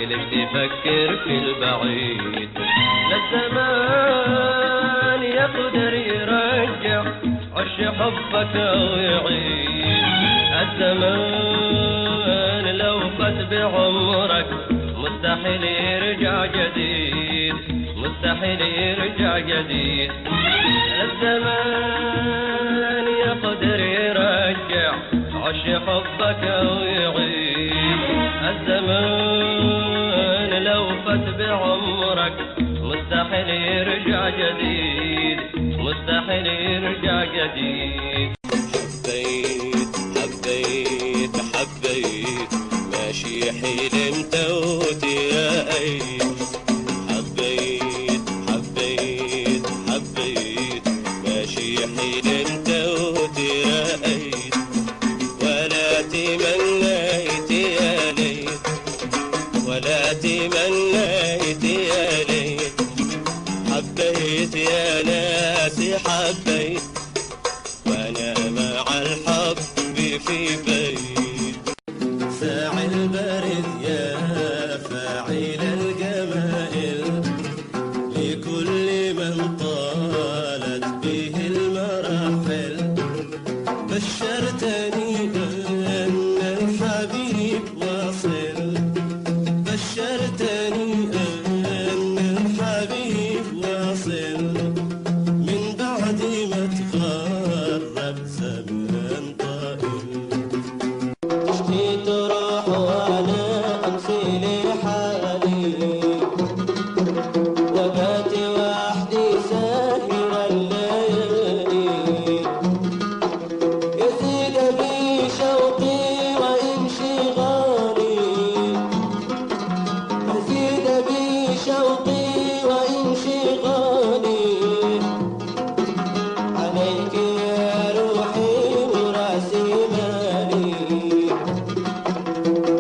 ليش تفكر في البعيد؟ للزمان يقدر يرجع عش حبك ويعيد. الزمان لو فات بعمرك مستحيل يرجع جديد، مستحيل يرجع جديد. الزمان يقدر يرجع عش حبك ويعيد. الزمان لو فات بعمرك مستحيل يرجع جديد، مستحيل يرجع جديد. حبيت حبيت حبيت ماشي حلمت وترأيت. حبيت حبيت حبيت ماشي حلمت وترأيت. ولا تمنيت يا ليت، ولا تمنيت يا ليت. حبيت يا ناسي حبيت، وانا مع الحب في بيت. فاعل برد يا فاعل الجمائل، لكل من طالت به المراحل. بشرتني أن الحبيب واصل، بشرتني أن الحبيب واصل. من بعد ما تغرب زمن طائل. تشتي تروح وانا امشي لحالي، وبات وحدي ساهر الليالي. يزيد بي شوقي وانشغالي، يزيد بي شوقي وانشغالي. عليك يا روحي وراسي مالي،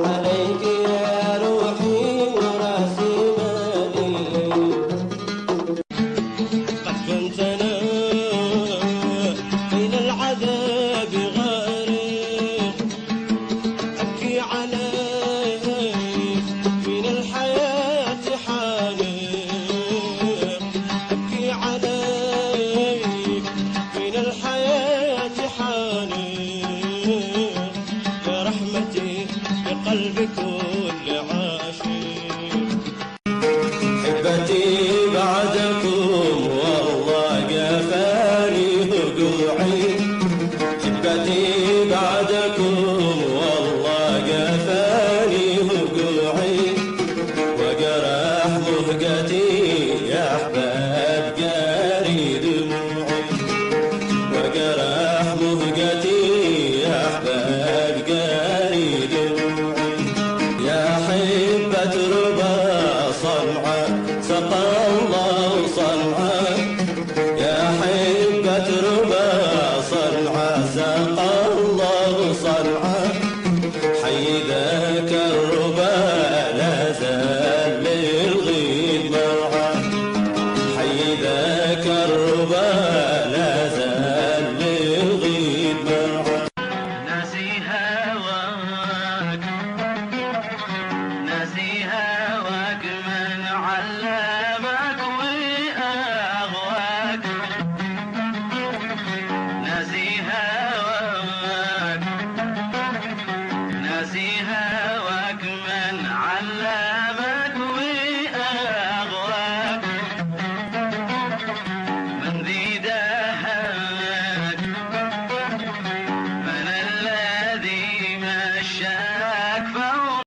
عليك يا روحي وراسي مالي. قد كنت انا بين العذاب غارق، ابكي عليك من الحياة حانق. ابكي عليك من الحياة حانق. يا رحمتي بقلب كل عاشق. حبتي بعدكم والله قفاني وقوعي. حبتي بعدكم والله قفاني وقوعي. وجرح مهجتي يا احباب جاري دموعي. وجرح مهجتي يا احباب جاري دموعي. يا حبة ربا صنعاء سقى الله صنعاء. يا حبة ربا صنعاء سقى الله صنعاء. حي